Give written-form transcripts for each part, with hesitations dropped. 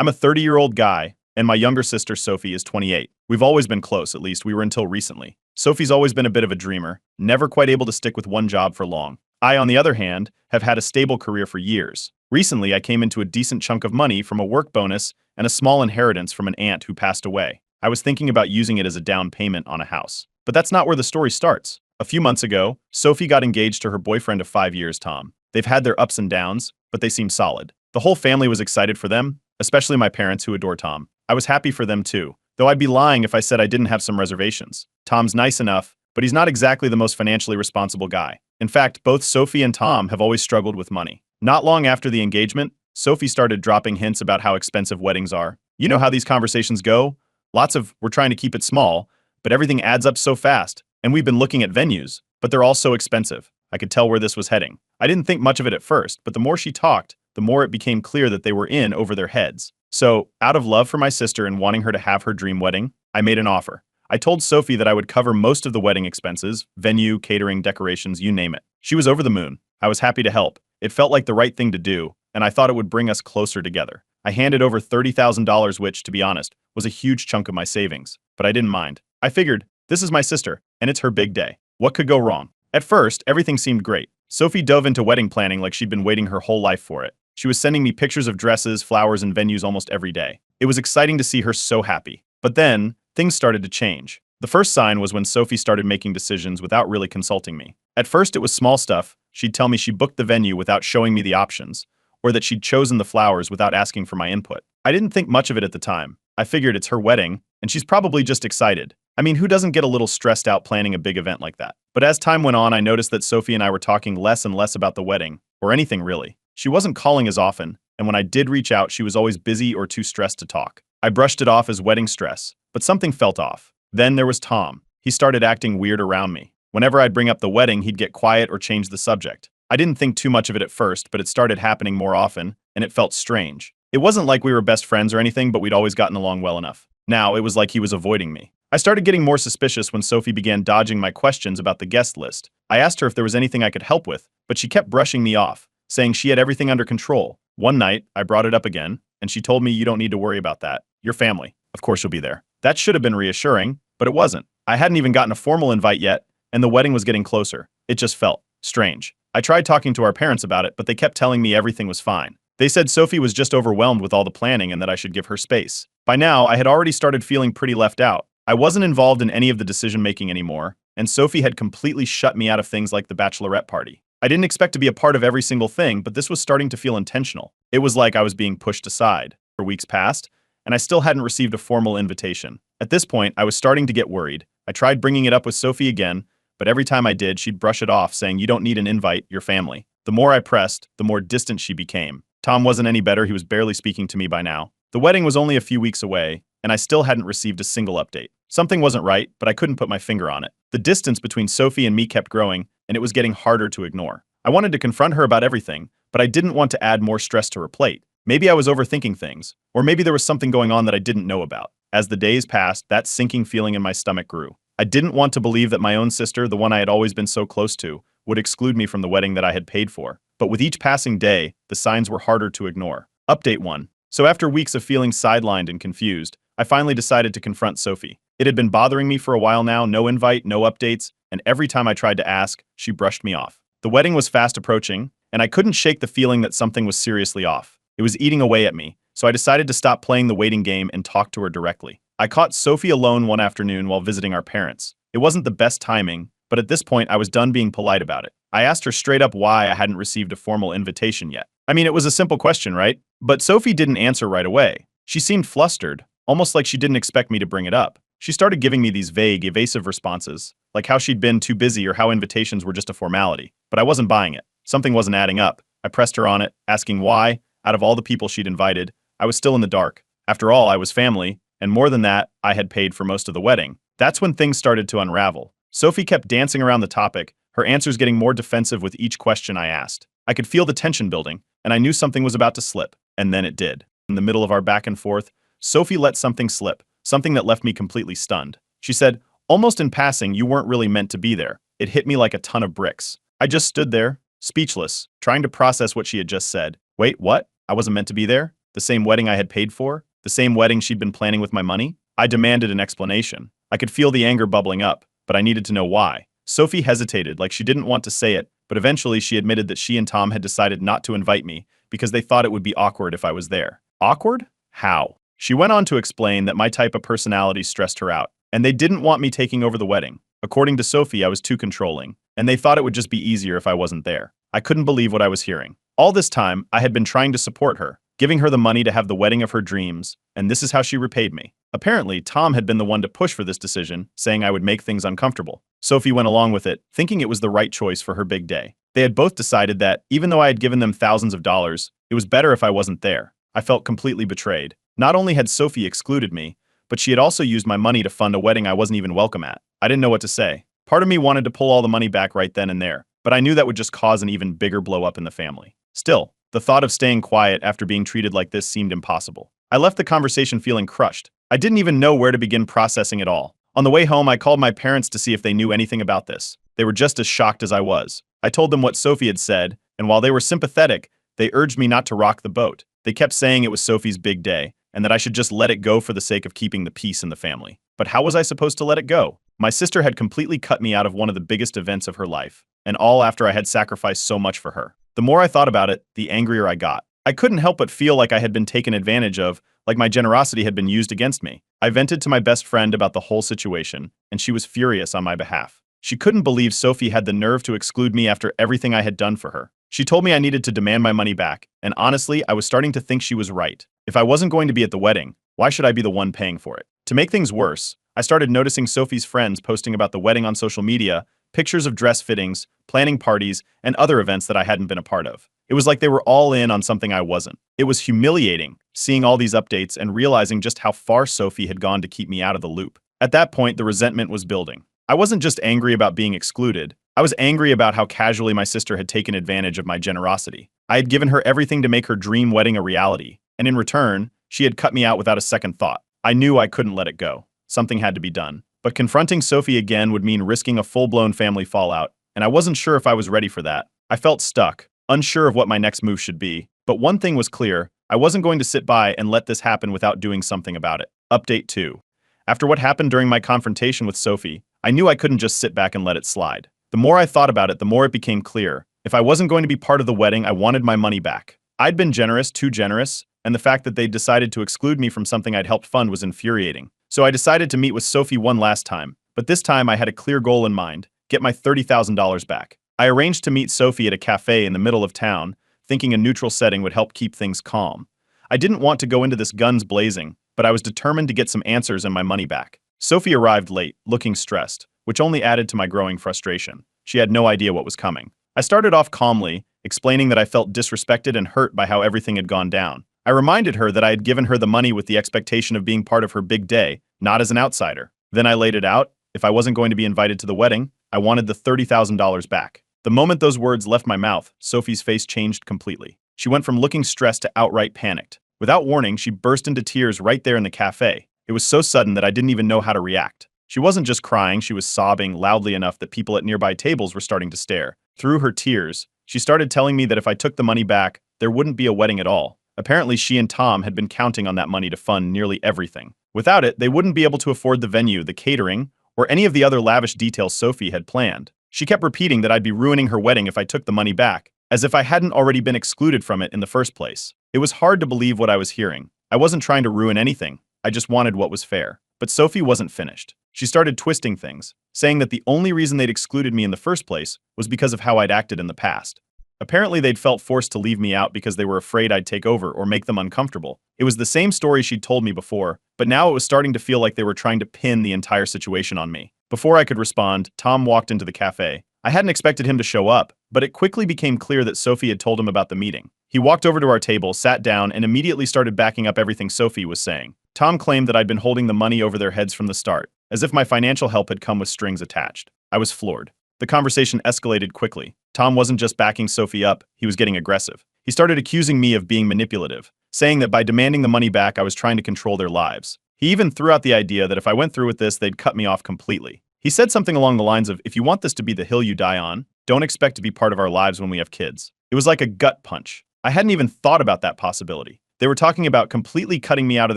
I'm a 30-year-old guy, and my younger sister Sophie is 28. We've always been close, at least we were until recently. Sophie's always been a bit of a dreamer, never quite able to stick with one job for long. I, on the other hand, have had a stable career for years. Recently, I came into a decent chunk of money from a work bonus and a small inheritance from an aunt who passed away. I was thinking about using it as a down payment on a house. But that's not where the story starts. A few months ago, Sophie got engaged to her boyfriend of 5 years, Tom. They've had their ups and downs, but they seem solid. The whole family was excited for them, especially my parents who adore Tom. I was happy for them too, though I'd be lying if I said I didn't have some reservations. Tom's nice enough, but he's not exactly the most financially responsible guy. In fact, both Sophie and Tom have always struggled with money. Not long after the engagement, Sophie started dropping hints about how expensive weddings are. You know how these conversations go? Lots of, we're trying to keep it small, but everything adds up so fast, and we've been looking at venues, but they're all so expensive. I could tell where this was heading. I didn't think much of it at first, but the more she talked, the more it became clear that they were in over their heads. So, out of love for my sister and wanting her to have her dream wedding, I made an offer. I told Sophie that I would cover most of the wedding expenses, venue, catering, decorations, you name it. She was over the moon. I was happy to help. It felt like the right thing to do, and I thought it would bring us closer together. I handed over $30,000, which, to be honest, was a huge chunk of my savings, but I didn't mind. I figured, this is my sister, and it's her big day. What could go wrong? At first, everything seemed great. Sophie dove into wedding planning like she'd been waiting her whole life for it. She was sending me pictures of dresses, flowers, and venues almost every day. It was exciting to see her so happy. But then, things started to change. The first sign was when Sophie started making decisions without really consulting me. At first, it was small stuff. She'd tell me she booked the venue without showing me the options, or that she'd chosen the flowers without asking for my input. I didn't think much of it at the time. I figured it's her wedding, and she's probably just excited. I mean, who doesn't get a little stressed out planning a big event like that? But as time went on, I noticed that Sophie and I were talking less and less about the wedding, or anything really. She wasn't calling as often, and when I did reach out, she was always busy or too stressed to talk. I brushed it off as wedding stress, but something felt off. Then there was Tom. He started acting weird around me. Whenever I'd bring up the wedding, he'd get quiet or change the subject. I didn't think too much of it at first, but it started happening more often, and it felt strange. It wasn't like we were best friends or anything, but we'd always gotten along well enough. Now, it was like he was avoiding me. I started getting more suspicious when Sophie began dodging my questions about the guest list. I asked her if there was anything I could help with, but she kept brushing me off, saying she had everything under control. One night, I brought it up again, and she told me, "You don't need to worry about that. Your family. Of course you'll be there." That should have been reassuring, but it wasn't. I hadn't even gotten a formal invite yet, and the wedding was getting closer. It just felt strange. I tried talking to our parents about it, but they kept telling me everything was fine. They said Sophie was just overwhelmed with all the planning and that I should give her space. By now, I had already started feeling pretty left out. I wasn't involved in any of the decision-making anymore, and Sophie had completely shut me out of things like the bachelorette party. I didn't expect to be a part of every single thing, but this was starting to feel intentional. It was like I was being pushed aside. For weeks passed, and I still hadn't received a formal invitation. At this point, I was starting to get worried. I tried bringing it up with Sophie again, but every time I did, she'd brush it off, saying, "You don't need an invite, your family." The more I pressed, the more distant she became. Tom wasn't any better, he was barely speaking to me by now. The wedding was only a few weeks away, and I still hadn't received a single update. Something wasn't right, but I couldn't put my finger on it. The distance between Sophie and me kept growing, and it was getting harder to ignore. I wanted to confront her about everything, but I didn't want to add more stress to her plate. Maybe I was overthinking things, or maybe there was something going on that I didn't know about. As the days passed, that sinking feeling in my stomach grew. I didn't want to believe that my own sister, the one I had always been so close to, would exclude me from the wedding that I had paid for. But with each passing day, the signs were harder to ignore. Update 1. So after weeks of feeling sidelined and confused, I finally decided to confront Sophie. It had been bothering me for a while now, no invite, no updates, and every time I tried to ask, she brushed me off. The wedding was fast approaching, and I couldn't shake the feeling that something was seriously off. It was eating away at me, so I decided to stop playing the waiting game and talk to her directly. I caught Sophie alone one afternoon while visiting our parents. It wasn't the best timing, but at this point I was done being polite about it. I asked her straight up why I hadn't received a formal invitation yet. I mean, it was a simple question, right? But Sophie didn't answer right away. She seemed flustered, almost like she didn't expect me to bring it up. She started giving me these vague, evasive responses, like how she'd been too busy or how invitations were just a formality. But I wasn't buying it. Something wasn't adding up. I pressed her on it, asking why, out of all the people she'd invited, I was still in the dark. After all, I was family, and more than that, I had paid for most of the wedding. That's when things started to unravel. Sophie kept dancing around the topic, her answers getting more defensive with each question I asked. I could feel the tension building, and I knew something was about to slip, and then it did. In the middle of our back and forth, Sophie let something slip, something that left me completely stunned. She said, almost in passing, "You weren't really meant to be there." It hit me like a ton of bricks. I just stood there, speechless, trying to process what she had just said. Wait, what? I wasn't meant to be there? The same wedding I had paid for? The same wedding she'd been planning with my money? I demanded an explanation. I could feel the anger bubbling up, but I needed to know why. Sophie hesitated, like she didn't want to say it, but eventually she admitted that she and Tom had decided not to invite me because they thought it would be awkward if I was there. Awkward? How? She went on to explain that my type of personality stressed her out, and they didn't want me taking over the wedding. According to Sophie, I was too controlling, and they thought it would just be easier if I wasn't there. I couldn't believe what I was hearing. All this time, I had been trying to support her, giving her the money to have the wedding of her dreams, and this is how she repaid me. Apparently, Tom had been the one to push for this decision, saying I would make things uncomfortable. Sophie went along with it, thinking it was the right choice for her big day. They had both decided that, even though I had given them thousands of dollars, it was better if I wasn't there. I felt completely betrayed. Not only had Sophie excluded me, but she had also used my money to fund a wedding I wasn't even welcome at. I didn't know what to say. Part of me wanted to pull all the money back right then and there, but I knew that would just cause an even bigger blow up in the family. Still, the thought of staying quiet after being treated like this seemed impossible. I left the conversation feeling crushed. I didn't even know where to begin processing it all. On the way home, I called my parents to see if they knew anything about this. They were just as shocked as I was. I told them what Sophie had said, and while they were sympathetic, they urged me not to rock the boat. They kept saying it was Sophie's big day, and that I should just let it go for the sake of keeping the peace in the family. But how was I supposed to let it go? My sister had completely cut me out of one of the biggest events of her life, and all after I had sacrificed so much for her. The more I thought about it, the angrier I got. I couldn't help but feel like I had been taken advantage of, like my generosity had been used against me. I vented to my best friend about the whole situation, and she was furious on my behalf. She couldn't believe Sophie had the nerve to exclude me after everything I had done for her. She told me I needed to demand my money back, and honestly, I was starting to think she was right. If I wasn't going to be at the wedding, why should I be the one paying for it? To make things worse, I started noticing Sophie's friends posting about the wedding on social media, pictures of dress fittings, planning parties, and other events that I hadn't been a part of. It was like they were all in on something I wasn't. It was humiliating, seeing all these updates and realizing just how far Sophie had gone to keep me out of the loop. At that point, the resentment was building. I wasn't just angry about being excluded. I was angry about how casually my sister had taken advantage of my generosity. I had given her everything to make her dream wedding a reality, and in return, she had cut me out without a second thought. I knew I couldn't let it go. Something had to be done. But confronting Sophie again would mean risking a full-blown family fallout, and I wasn't sure if I was ready for that. I felt stuck, unsure of what my next move should be. But one thing was clear, I wasn't going to sit by and let this happen without doing something about it. Update 2. After what happened during my confrontation with Sophie, I knew I couldn't just sit back and let it slide. The more I thought about it, the more it became clear. If I wasn't going to be part of the wedding, I wanted my money back. I'd been generous, too generous, and the fact that they decided to exclude me from something I'd helped fund was infuriating. So I decided to meet with Sophie one last time, but this time I had a clear goal in mind: get my $30,000 back. I arranged to meet Sophie at a cafe in the middle of town, thinking a neutral setting would help keep things calm. I didn't want to go into this guns blazing, but I was determined to get some answers and my money back. Sophie arrived late, looking stressed, which only added to my growing frustration. She had no idea what was coming. I started off calmly, explaining that I felt disrespected and hurt by how everything had gone down. I reminded her that I had given her the money with the expectation of being part of her big day, not as an outsider. Then I laid it out. If I wasn't going to be invited to the wedding, I wanted the $30,000 back. The moment those words left my mouth, Sophie's face changed completely. She went from looking stressed to outright panicked. Without warning, she burst into tears right there in the cafe. It was so sudden that I didn't even know how to react. She wasn't just crying, she was sobbing loudly enough that people at nearby tables were starting to stare. Through her tears, she started telling me that if I took the money back, there wouldn't be a wedding at all. Apparently, she and Tom had been counting on that money to fund nearly everything. Without it, they wouldn't be able to afford the venue, the catering, or any of the other lavish details Sophie had planned. She kept repeating that I'd be ruining her wedding if I took the money back, as if I hadn't already been excluded from it in the first place. It was hard to believe what I was hearing. I wasn't trying to ruin anything. I just wanted what was fair. But Sophie wasn't finished. She started twisting things, saying that the only reason they'd excluded me in the first place was because of how I'd acted in the past. Apparently, they'd felt forced to leave me out because they were afraid I'd take over or make them uncomfortable. It was the same story she'd told me before, but now it was starting to feel like they were trying to pin the entire situation on me. Before I could respond, Tom walked into the cafe. I hadn't expected him to show up, but it quickly became clear that Sophie had told him about the meeting. He walked over to our table, sat down, and immediately started backing up everything Sophie was saying. Tom claimed that I'd been holding the money over their heads from the start, as if my financial help had come with strings attached. I was floored. The conversation escalated quickly. Tom wasn't just backing Sophie up, he was getting aggressive. He started accusing me of being manipulative, saying that by demanding the money back, I was trying to control their lives. He even threw out the idea that if I went through with this, they'd cut me off completely. He said something along the lines of, "If you want this to be the hill you die on, don't expect to be part of our lives when we have kids." It was like a gut punch. I hadn't even thought about that possibility. They were talking about completely cutting me out of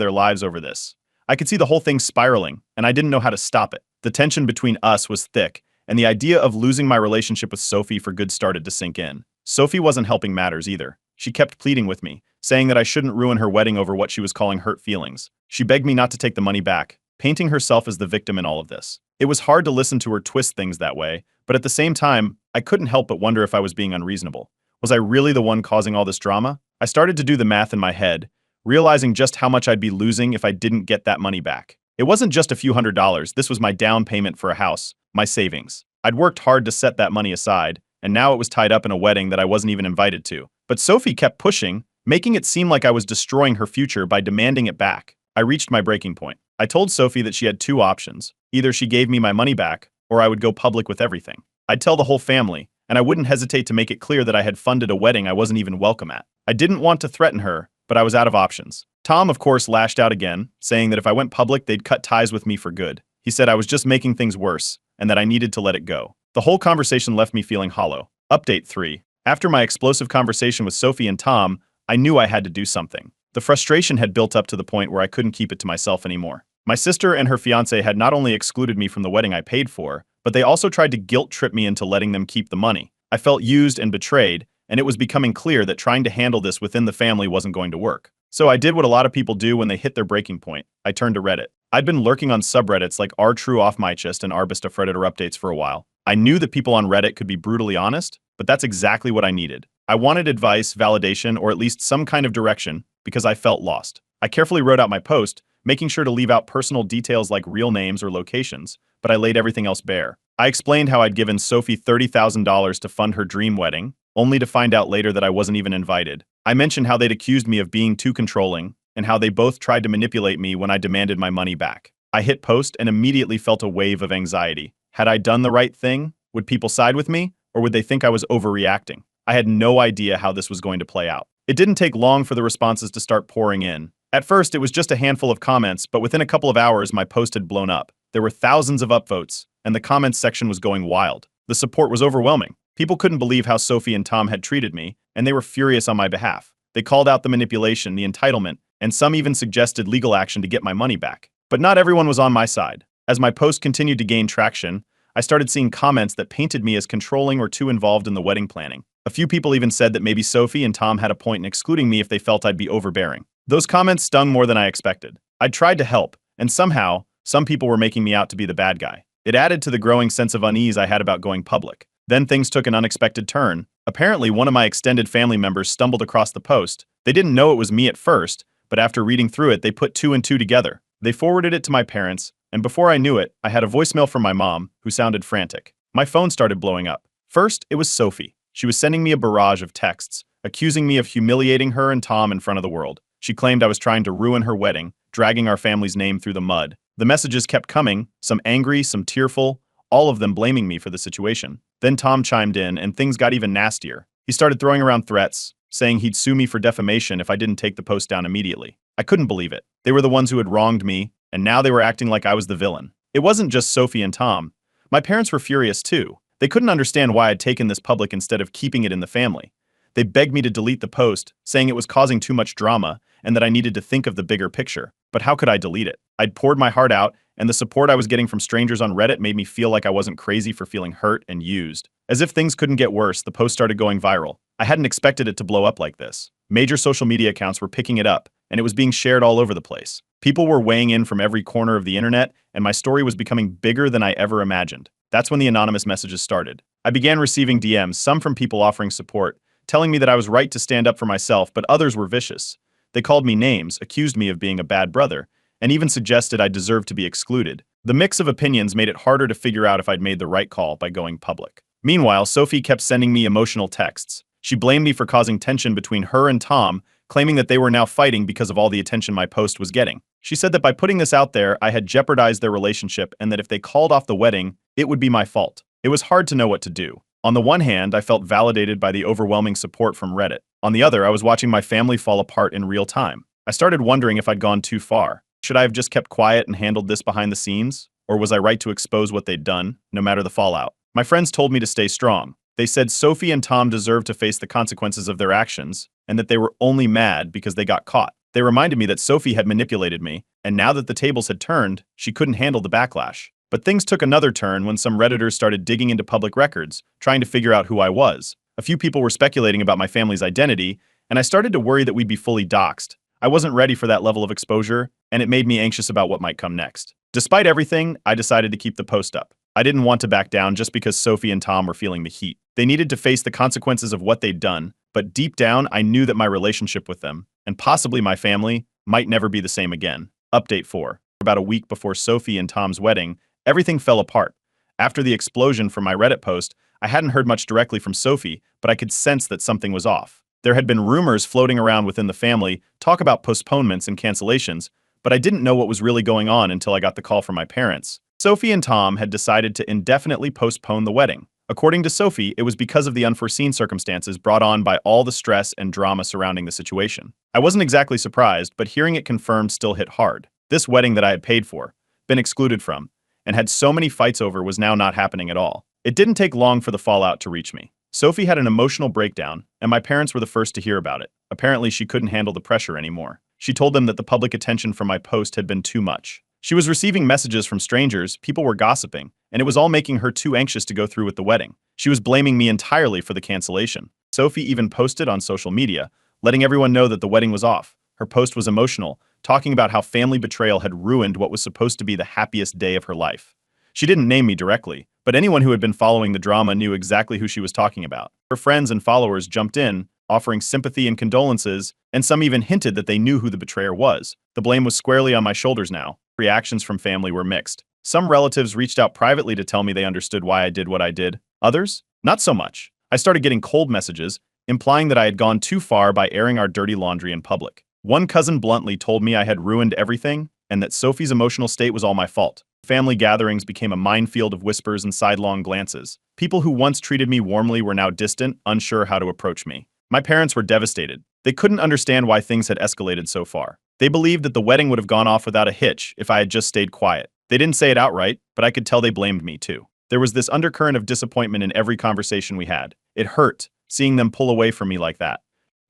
their lives over this. I could see the whole thing spiraling, and I didn't know how to stop it. The tension between us was thick, and the idea of losing my relationship with Sophie for good started to sink in. Sophie wasn't helping matters either. She kept pleading with me, saying that I shouldn't ruin her wedding over what she was calling hurt feelings. She begged me not to take the money back, painting herself as the victim in all of this. It was hard to listen to her twist things that way, but at the same time, I couldn't help but wonder if I was being unreasonable. Was I really the one causing all this drama? I started to do the math in my head, realizing just how much I'd be losing if I didn't get that money back. It wasn't just a few $100s, this was my down payment for a house, my savings. I'd worked hard to set that money aside, and now it was tied up in a wedding that I wasn't even invited to. But Sophie kept pushing, making it seem like I was destroying her future by demanding it back. I reached my breaking point. I told Sophie that she had two options. Either she gave me my money back, or I would go public with everything. I'd tell the whole family, and I wouldn't hesitate to make it clear that I had funded a wedding I wasn't even welcome at. I didn't want to threaten her, but I was out of options. Tom, of course, lashed out again, saying that if I went public, they'd cut ties with me for good. He said I was just making things worse, and that I needed to let it go. The whole conversation left me feeling hollow. Update 3. After my explosive conversation with Sophie and Tom, I knew I had to do something. The frustration had built up to the point where I couldn't keep it to myself anymore. My sister and her fiancé had not only excluded me from the wedding I paid for, but they also tried to guilt-trip me into letting them keep the money. I felt used and betrayed, and it was becoming clear that trying to handle this within the family wasn't going to work. So I did what a lot of people do when they hit their breaking point. I turned to Reddit. I'd been lurking on subreddits like r/true/off-my-chest and r/best-of-Redditor updates for a while. I knew that people on Reddit could be brutally honest, but that's exactly what I needed. I wanted advice, validation, or at least some kind of direction because I felt lost. I carefully wrote out my post, making sure to leave out personal details like real names or locations, but I laid everything else bare. I explained how I'd given Sophie $30,000 to fund her dream wedding, only to find out later that I wasn't even invited. I mentioned how they'd accused me of being too controlling, and how they both tried to manipulate me when I demanded my money back. I hit post and immediately felt a wave of anxiety. Had I done the right thing? Would people side with me? Or would they think I was overreacting? I had no idea how this was going to play out. It didn't take long for the responses to start pouring in. At first, it was just a handful of comments, but within a couple of hours, my post had blown up. There were thousands of upvotes, and the comments section was going wild. The support was overwhelming. People couldn't believe how Sophie and Tom had treated me, and they were furious on my behalf. They called out the manipulation, the entitlement, and some even suggested legal action to get my money back. But not everyone was on my side. As my post continued to gain traction, I started seeing comments that painted me as controlling or too involved in the wedding planning. A few people even said that maybe Sophie and Tom had a point in excluding me if they felt I'd be overbearing. Those comments stung more than I expected. I'd tried to help, and somehow, some people were making me out to be the bad guy. It added to the growing sense of unease I had about going public. Then things took an unexpected turn. Apparently, one of my extended family members stumbled across the post. They didn't know it was me at first, but after reading through it, they put two and two together. They forwarded it to my parents, and before I knew it, I had a voicemail from my mom, who sounded frantic. My phone started blowing up. First, it was Sophie. She was sending me a barrage of texts, accusing me of humiliating her and Tom in front of the world. She claimed I was trying to ruin her wedding, dragging our family's name through the mud. The messages kept coming, some angry, some tearful, all of them blaming me for the situation. Then Tom chimed in, and things got even nastier. He started throwing around threats, saying he'd sue me for defamation if I didn't take the post down immediately. I couldn't believe it. They were the ones who had wronged me, and now they were acting like I was the villain. It wasn't just Sophie and Tom. My parents were furious too. They couldn't understand why I'd taken this public instead of keeping it in the family. They begged me to delete the post, saying it was causing too much drama and that I needed to think of the bigger picture. But how could I delete it? I'd poured my heart out, and the support I was getting from strangers on Reddit made me feel like I wasn't crazy for feeling hurt and used. As if things couldn't get worse, the post started going viral. I hadn't expected it to blow up like this. Major social media accounts were picking it up, and it was being shared all over the place. People were weighing in from every corner of the internet, and my story was becoming bigger than I ever imagined. That's when the anonymous messages started. I began receiving DMs, some from people offering support, telling me that I was right to stand up for myself, but others were vicious. They called me names, accused me of being a bad brother, and even suggested I deserved to be excluded. The mix of opinions made it harder to figure out if I'd made the right call by going public. Meanwhile, Sophie kept sending me emotional texts. She blamed me for causing tension between her and Tom, claiming that they were now fighting because of all the attention my post was getting. She said that by putting this out there, I had jeopardized their relationship and that if they called off the wedding, it would be my fault. It was hard to know what to do. On the one hand, I felt validated by the overwhelming support from Reddit. On the other, I was watching my family fall apart in real time. I started wondering if I'd gone too far. Should I have just kept quiet and handled this behind the scenes? Or was I right to expose what they'd done, no matter the fallout? My friends told me to stay strong. They said Sophie and Tom deserved to face the consequences of their actions, and that they were only mad because they got caught. They reminded me that Sophie had manipulated me, and now that the tables had turned, she couldn't handle the backlash. But things took another turn when some Redditors started digging into public records, trying to figure out who I was. A few people were speculating about my family's identity, and I started to worry that we'd be fully doxxed. I wasn't ready for that level of exposure, and it made me anxious about what might come next. Despite everything, I decided to keep the post up. I didn't want to back down just because Sophie and Tom were feeling the heat. They needed to face the consequences of what they'd done, but deep down, I knew that my relationship with them, and possibly my family, might never be the same again. Update 4. About a week before Sophie and Tom's wedding, everything fell apart. After the explosion from my Reddit post, I hadn't heard much directly from Sophie, but I could sense that something was off. There had been rumors floating around within the family, talk about postponements and cancellations, but I didn't know what was really going on until I got the call from my parents. Sophie and Tom had decided to indefinitely postpone the wedding. According to Sophie, it was because of the unforeseen circumstances brought on by all the stress and drama surrounding the situation. I wasn't exactly surprised, but hearing it confirmed still hit hard. This wedding that I had paid for, been excluded from, and had so many fights over was now not happening at all. It didn't take long for the fallout to reach me. Sophie had an emotional breakdown, and my parents were the first to hear about it. Apparently, she couldn't handle the pressure anymore. She told them that the public attention from my post had been too much. She was receiving messages from strangers, people were gossiping, and it was all making her too anxious to go through with the wedding. She was blaming me entirely for the cancellation. Sophie even posted on social media, letting everyone know that the wedding was off. Her post was emotional, talking about how family betrayal had ruined what was supposed to be the happiest day of her life. She didn't name me directly, but anyone who had been following the drama knew exactly who she was talking about. Her friends and followers jumped in, offering sympathy and condolences, and some even hinted that they knew who the betrayer was. The blame was squarely on my shoulders now. Reactions from family were mixed. Some relatives reached out privately to tell me they understood why I did what I did. Others? Not so much. I started getting cold messages, implying that I had gone too far by airing our dirty laundry in public. One cousin bluntly told me I had ruined everything, and that Sophie's emotional state was all my fault. Family gatherings became a minefield of whispers and sidelong glances. People who once treated me warmly were now distant, unsure how to approach me. My parents were devastated. They couldn't understand why things had escalated so far. They believed that the wedding would have gone off without a hitch if I had just stayed quiet. They didn't say it outright, but I could tell they blamed me too. There was this undercurrent of disappointment in every conversation we had. It hurt, seeing them pull away from me like that.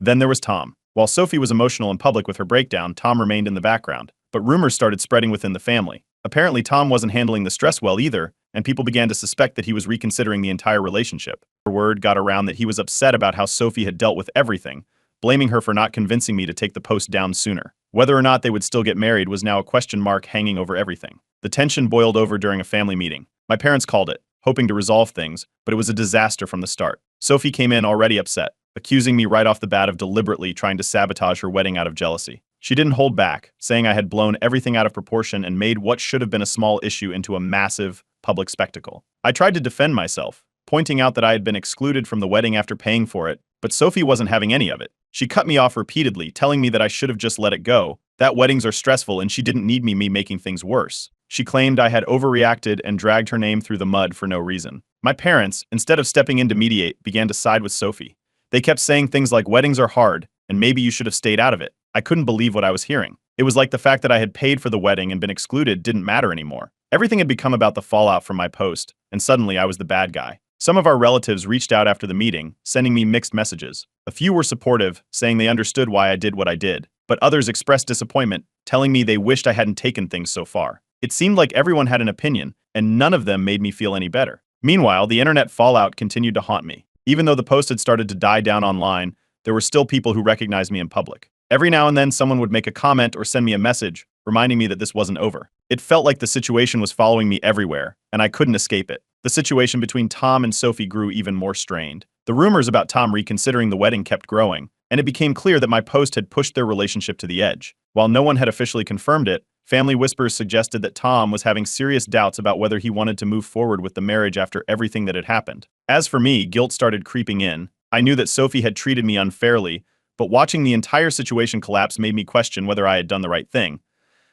Then there was Tom. While Sophie was emotional in public with her breakdown, Tom remained in the background. But rumors started spreading within the family. Apparently, Tom wasn't handling the stress well either, and people began to suspect that he was reconsidering the entire relationship. Word got around that he was upset about how Sophie had dealt with everything, blaming her for not convincing me to take the post down sooner. Whether or not they would still get married was now a question mark hanging over everything. The tension boiled over during a family meeting. My parents called it, hoping to resolve things, but it was a disaster from the start. Sophie came in already upset, accusing me right off the bat of deliberately trying to sabotage her wedding out of jealousy. She didn't hold back, saying I had blown everything out of proportion and made what should have been a small issue into a massive, public spectacle. I tried to defend myself, pointing out that I had been excluded from the wedding after paying for it, but Sophie wasn't having any of it. She cut me off repeatedly, telling me that I should have just let it go, that weddings are stressful and she didn't need me making things worse. She claimed I had overreacted and dragged her name through the mud for no reason. My parents, instead of stepping in to mediate, began to side with Sophie. They kept saying things like weddings are hard, and maybe you should have stayed out of it. I couldn't believe what I was hearing. It was like the fact that I had paid for the wedding and been excluded didn't matter anymore. Everything had become about the fallout from my post, and suddenly I was the bad guy. Some of our relatives reached out after the meeting, sending me mixed messages. A few were supportive, saying they understood why I did what I did, but others expressed disappointment, telling me they wished I hadn't taken things so far. It seemed like everyone had an opinion, and none of them made me feel any better. Meanwhile, the internet fallout continued to haunt me. Even though the post had started to die down online, there were still people who recognized me in public. Every now and then, someone would make a comment or send me a message, reminding me that this wasn't over. It felt like the situation was following me everywhere, and I couldn't escape it. The situation between Tom and Sophie grew even more strained. The rumors about Tom reconsidering the wedding kept growing, and it became clear that my post had pushed their relationship to the edge. While no one had officially confirmed it, family whispers suggested that Tom was having serious doubts about whether he wanted to move forward with the marriage after everything that had happened. As for me, guilt started creeping in. I knew that Sophie had treated me unfairly, but watching the entire situation collapse made me question whether I had done the right thing.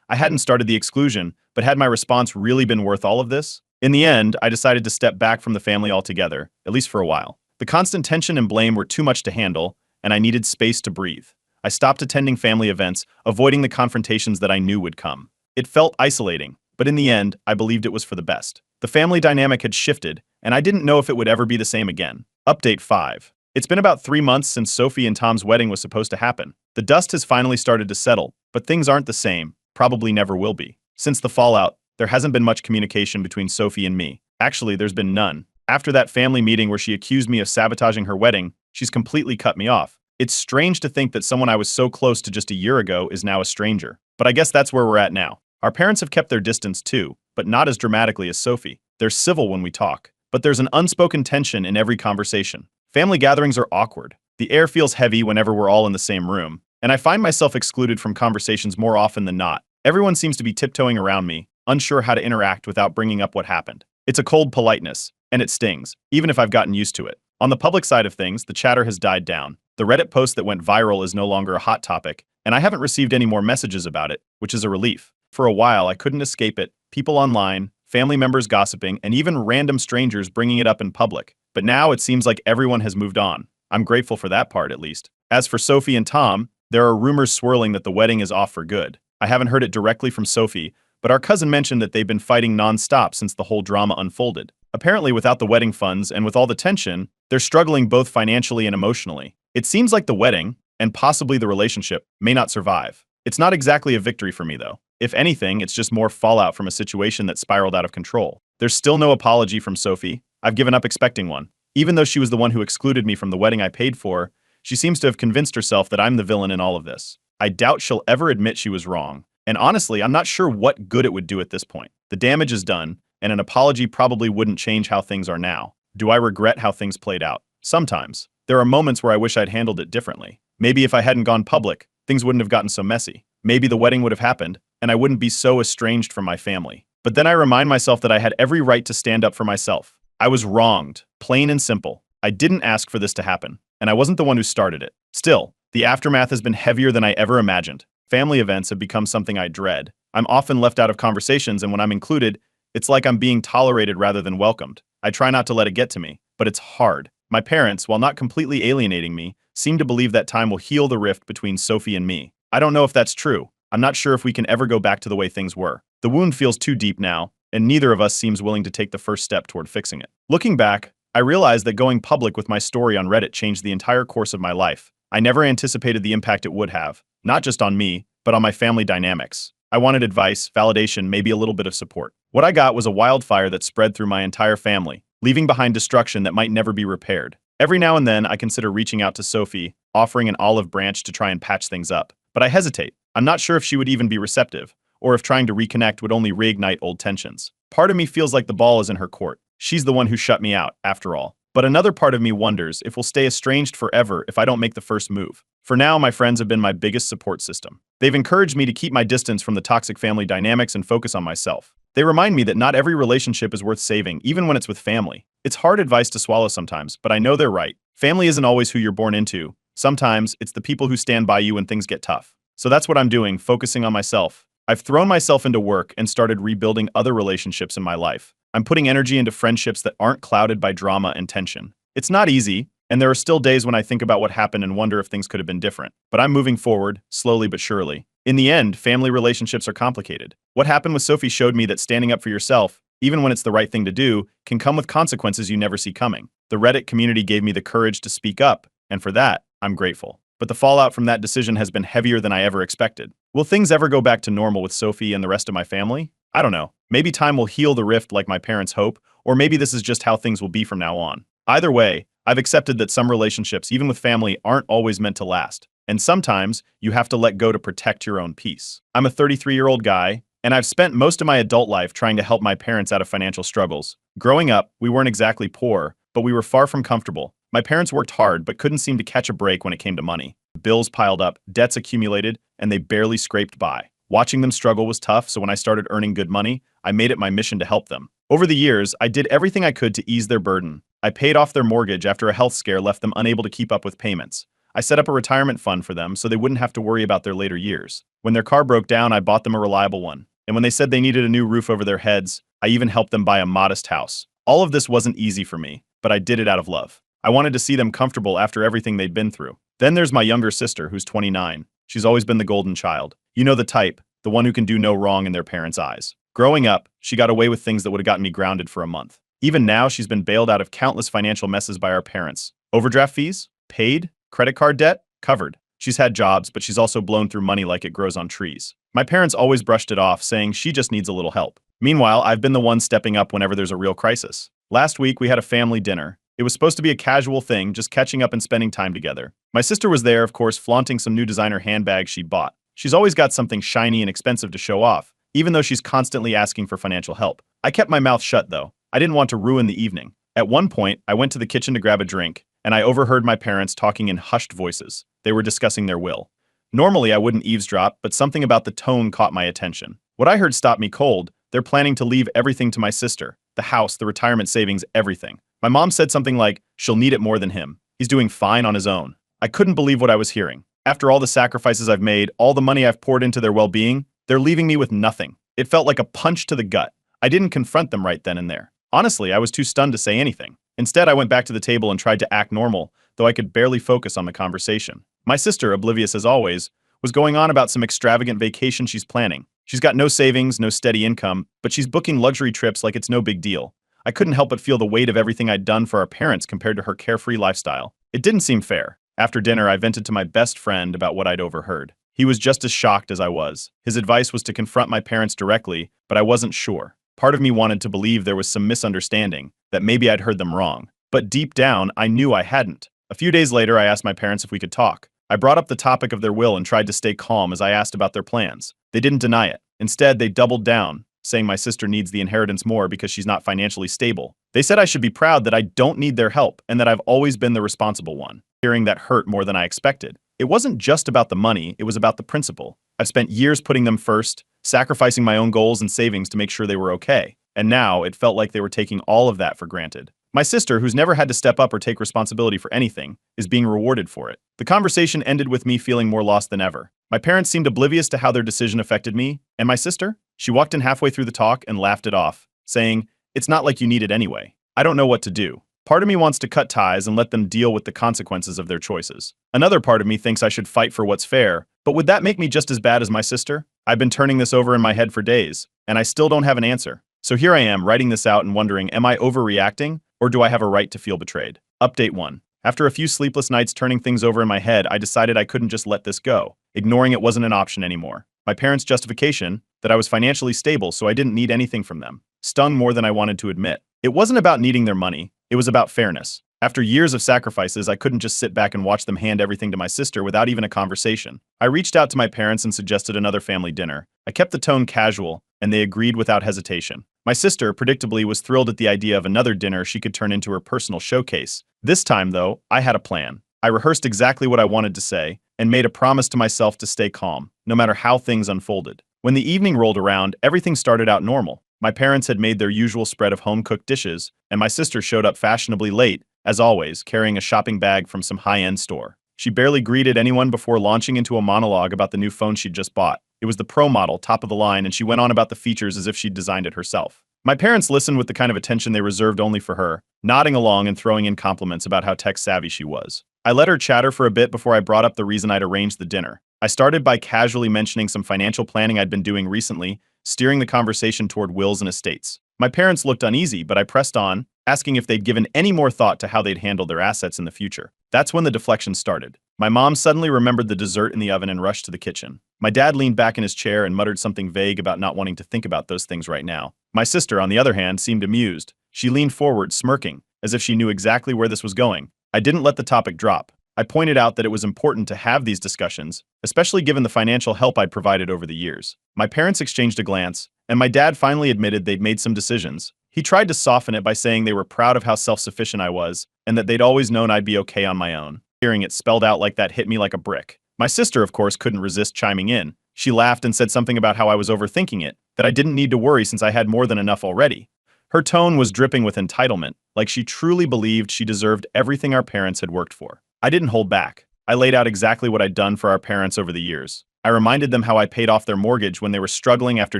I hadn't started the exclusion, but had my response really been worth all of this? In the end, I decided to step back from the family altogether, at least for a while. The constant tension and blame were too much to handle, and I needed space to breathe. I stopped attending family events, avoiding the confrontations that I knew would come. It felt isolating, but in the end, I believed it was for the best. The family dynamic had shifted, and I didn't know if it would ever be the same again. Update 5. It's been about 3 months since Sophie and Tom's wedding was supposed to happen. The dust has finally started to settle, but things aren't the same, probably never will be. Since the fallout, there hasn't been much communication between Sophie and me. Actually, there's been none. After that family meeting where she accused me of sabotaging her wedding, she's completely cut me off. It's strange to think that someone I was so close to just a year ago is now a stranger. But I guess that's where we're at now. Our parents have kept their distance too, but not as dramatically as Sophie. They're civil when we talk, but there's an unspoken tension in every conversation. Family gatherings are awkward. The air feels heavy whenever we're all in the same room, and I find myself excluded from conversations more often than not. Everyone seems to be tiptoeing around me, unsure how to interact without bringing up what happened. It's a cold politeness, and it stings, even if I've gotten used to it. On the public side of things, the chatter has died down. The Reddit post that went viral is no longer a hot topic, and I haven't received any more messages about it, which is a relief. For a while, I couldn't escape it. People online, family members gossiping, and even random strangers bringing it up in public. But now it seems like everyone has moved on. I'm grateful for that part, at least. As for Sophie and Tom, there are rumors swirling that the wedding is off for good. I haven't heard it directly from Sophie, but our cousin mentioned that they've been fighting non-stop since the whole drama unfolded. Apparently, without the wedding funds and with all the tension, they're struggling both financially and emotionally. It seems like the wedding, and possibly the relationship, may not survive. It's not exactly a victory for me, though. If anything, it's just more fallout from a situation that spiraled out of control. There's still no apology from Sophie. I've given up expecting one. Even though she was the one who excluded me from the wedding I paid for, she seems to have convinced herself that I'm the villain in all of this. I doubt she'll ever admit she was wrong. And honestly, I'm not sure what good it would do at this point. The damage is done, and an apology probably wouldn't change how things are now. Do I regret how things played out? Sometimes. There are moments where I wish I'd handled it differently. Maybe if I hadn't gone public, things wouldn't have gotten so messy. Maybe the wedding would have happened, and I wouldn't be so estranged from my family. But then I remind myself that I had every right to stand up for myself. I was wronged, plain and simple. I didn't ask for this to happen, and I wasn't the one who started it. Still, the aftermath has been heavier than I ever imagined. Family events have become something I dread. I'm often left out of conversations, and when I'm included, it's like I'm being tolerated rather than welcomed. I try not to let it get to me, but it's hard. My parents, while not completely alienating me, seem to believe that time will heal the rift between Sophie and me. I don't know if that's true. I'm not sure if we can ever go back to the way things were. The wound feels too deep now, and neither of us seems willing to take the first step toward fixing it. Looking back, I realized that going public with my story on Reddit changed the entire course of my life. I never anticipated the impact it would have, not just on me, but on my family dynamics. I wanted advice, validation, maybe a little bit of support. What I got was a wildfire that spread through my entire family, leaving behind destruction that might never be repaired. Every now and then, I consider reaching out to Sophie, offering an olive branch to try and patch things up. But I hesitate. I'm not sure if she would even be receptive, or if trying to reconnect would only reignite old tensions. Part of me feels like the ball is in her court. She's the one who shut me out, after all. But another part of me wonders if we'll stay estranged forever if I don't make the first move. For now, my friends have been my biggest support system. They've encouraged me to keep my distance from the toxic family dynamics and focus on myself. They remind me that not every relationship is worth saving, even when it's with family. It's hard advice to swallow sometimes, but I know they're right. Family isn't always who you're born into. Sometimes, it's the people who stand by you when things get tough. So that's what I'm doing, focusing on myself. I've thrown myself into work and started rebuilding other relationships in my life. I'm putting energy into friendships that aren't clouded by drama and tension. It's not easy, and there are still days when I think about what happened and wonder if things could have been different. But I'm moving forward, slowly but surely. In the end, family relationships are complicated. What happened with Sophie showed me that standing up for yourself, even when it's the right thing to do, can come with consequences you never see coming. The Reddit community gave me the courage to speak up, and for that, I'm grateful. But the fallout from that decision has been heavier than I ever expected. Will things ever go back to normal with Sophie and the rest of my family? I don't know. Maybe time will heal the rift like my parents hope, or maybe this is just how things will be from now on. Either way, I've accepted that some relationships, even with family, aren't always meant to last. And sometimes, you have to let go to protect your own peace. I'm a 33-year-old guy, and I've spent most of my adult life trying to help my parents out of financial struggles. Growing up, we weren't exactly poor, but we were far from comfortable. My parents worked hard but couldn't seem to catch a break when it came to money. Bills piled up, debts accumulated, and they barely scraped by. Watching them struggle was tough, so when I started earning good money, I made it my mission to help them. Over the years, I did everything I could to ease their burden. I paid off their mortgage after a health scare left them unable to keep up with payments. I set up a retirement fund for them so they wouldn't have to worry about their later years. When their car broke down, I bought them a reliable one. And when they said they needed a new roof over their heads, I even helped them buy a modest house. All of this wasn't easy for me, but I did it out of love. I wanted to see them comfortable after everything they'd been through. Then there's my younger sister, who's 29. She's always been the golden child. You know the type, the one who can do no wrong in their parents' eyes. Growing up, she got away with things that would have gotten me grounded for a month. Even now, she's been bailed out of countless financial messes by our parents. Overdraft fees? Paid. Credit card debt? Covered. She's had jobs, but she's also blown through money like it grows on trees. My parents always brushed it off, saying she just needs a little help. Meanwhile, I've been the one stepping up whenever there's a real crisis. Last week, we had a family dinner. It was supposed to be a casual thing, just catching up and spending time together. My sister was there, of course, flaunting some new designer handbags she bought. She's always got something shiny and expensive to show off, even though she's constantly asking for financial help. I kept my mouth shut, though. I didn't want to ruin the evening. At one point, I went to the kitchen to grab a drink, and I overheard my parents talking in hushed voices. They were discussing their will. Normally, I wouldn't eavesdrop, but something about the tone caught my attention. What I heard stopped me cold. They're planning to leave everything to my sister. The house, the retirement savings, everything. My mom said something like, she'll need it more than him. He's doing fine on his own. I couldn't believe what I was hearing. After all the sacrifices I've made, all the money I've poured into their well-being, they're leaving me with nothing. It felt like a punch to the gut. I didn't confront them right then and there. Honestly, I was too stunned to say anything. Instead, I went back to the table and tried to act normal, though I could barely focus on the conversation. My sister, oblivious as always, was going on about some extravagant vacation she's planning. She's got no savings, no steady income, but she's booking luxury trips like it's no big deal. I couldn't help but feel the weight of everything I'd done for our parents compared to her carefree lifestyle. It didn't seem fair. After dinner, I vented to my best friend about what I'd overheard. He was just as shocked as I was. His advice was to confront my parents directly, but I wasn't sure. Part of me wanted to believe there was some misunderstanding, that maybe I'd heard them wrong. But deep down, I knew I hadn't. A few days later, I asked my parents if we could talk. I brought up the topic of their will and tried to stay calm as I asked about their plans. They didn't deny it. Instead, they doubled down, saying my sister needs the inheritance more because she's not financially stable. They said I should be proud that I don't need their help and that I've always been the responsible one. Hearing that hurt more than I expected. It wasn't just about the money, it was about the principle. I've spent years putting them first, sacrificing my own goals and savings to make sure they were okay. And now, it felt like they were taking all of that for granted. My sister, who's never had to step up or take responsibility for anything, is being rewarded for it. The conversation ended with me feeling more lost than ever. My parents seemed oblivious to how their decision affected me, and my sister? She walked in halfway through the talk and laughed it off, saying, "It's not like you need it anyway." I don't know what to do. Part of me wants to cut ties and let them deal with the consequences of their choices. Another part of me thinks I should fight for what's fair, but would that make me just as bad as my sister? I've been turning this over in my head for days, and I still don't have an answer. So here I am, writing this out and wondering, am I overreacting, or do I have a right to feel betrayed? Update 1. After a few sleepless nights turning things over in my head, I decided I couldn't just let this go. Ignoring it wasn't an option anymore. My parents' justification, that I was financially stable so I didn't need anything from them, stung more than I wanted to admit. It wasn't about needing their money, it was about fairness. After years of sacrifices, I couldn't just sit back and watch them hand everything to my sister without even a conversation. I reached out to my parents and suggested another family dinner. I kept the tone casual, and they agreed without hesitation. My sister, predictably, was thrilled at the idea of another dinner she could turn into her personal showcase. This time, though, I had a plan. I rehearsed exactly what I wanted to say, and made a promise to myself to stay calm, no matter how things unfolded. When the evening rolled around, everything started out normal. My parents had made their usual spread of home-cooked dishes, and my sister showed up fashionably late, as always, carrying a shopping bag from some high-end store. She barely greeted anyone before launching into a monologue about the new phone she'd just bought. It was the Pro model, top of the line, and she went on about the features as if she'd designed it herself. My parents listened with the kind of attention they reserved only for her, nodding along and throwing in compliments about how tech-savvy she was. I let her chatter for a bit before I brought up the reason I'd arranged the dinner. I started by casually mentioning some financial planning I'd been doing recently, steering the conversation toward wills and estates. My parents looked uneasy, but I pressed on, asking if they'd given any more thought to how they'd handle their assets in the future. That's when the deflection started. My mom suddenly remembered the dessert in the oven and rushed to the kitchen. My dad leaned back in his chair and muttered something vague about not wanting to think about those things right now. My sister, on the other hand, seemed amused. She leaned forward, smirking, as if she knew exactly where this was going. I didn't let the topic drop. I pointed out that it was important to have these discussions, especially given the financial help I'd provided over the years. My parents exchanged a glance, and my dad finally admitted they'd made some decisions. He tried to soften it by saying they were proud of how self-sufficient I was, and that they'd always known I'd be okay on my own. Hearing it spelled out like that hit me like a brick. My sister, of course, couldn't resist chiming in. She laughed and said something about how I was overthinking it, that I didn't need to worry since I had more than enough already. Her tone was dripping with entitlement, like she truly believed she deserved everything our parents had worked for. I didn't hold back. I laid out exactly what I'd done for our parents over the years. I reminded them how I paid off their mortgage when they were struggling after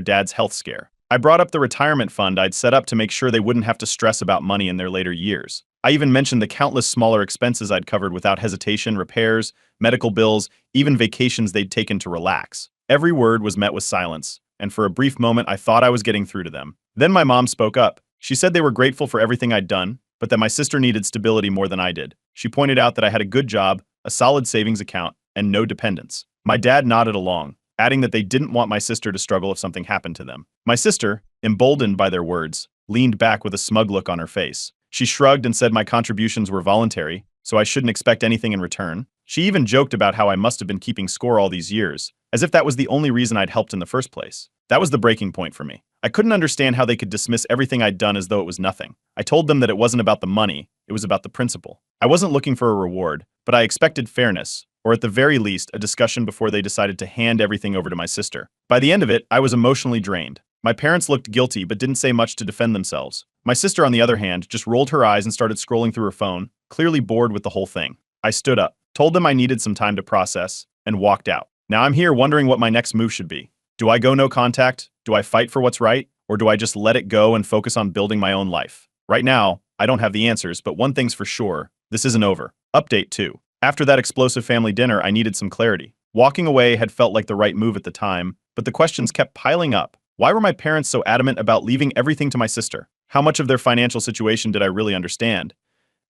Dad's health scare. I brought up the retirement fund I'd set up to make sure they wouldn't have to stress about money in their later years. I even mentioned the countless smaller expenses I'd covered without hesitation: repairs, medical bills, even vacations they'd taken to relax. Every word was met with silence, and for a brief moment I thought I was getting through to them. Then my mom spoke up. She said they were grateful for everything I'd done, but that my sister needed stability more than I did. She pointed out that I had a good job, a solid savings account, and no dependents. My dad nodded along, adding that they didn't want my sister to struggle if something happened to them. My sister, emboldened by their words, leaned back with a smug look on her face. She shrugged and said my contributions were voluntary, so I shouldn't expect anything in return. She even joked about how I must have been keeping score all these years, as if that was the only reason I'd helped in the first place. That was the breaking point for me. I couldn't understand how they could dismiss everything I'd done as though it was nothing. I told them that it wasn't about the money, it was about the principle. I wasn't looking for a reward, but I expected fairness, or at the very least, a discussion before they decided to hand everything over to my sister. By the end of it, I was emotionally drained. My parents looked guilty but didn't say much to defend themselves. My sister, on the other hand, just rolled her eyes and started scrolling through her phone, clearly bored with the whole thing. I stood up, told them I needed some time to process, and walked out. Now I'm here wondering what my next move should be. Do I go no contact? Do I fight for what's right? Or do I just let it go and focus on building my own life? Right now, I don't have the answers, but one thing's for sure, this isn't over. Update 2. After that explosive family dinner, I needed some clarity. Walking away had felt like the right move at the time, but the questions kept piling up. Why were my parents so adamant about leaving everything to my sister? How much of their financial situation did I really understand?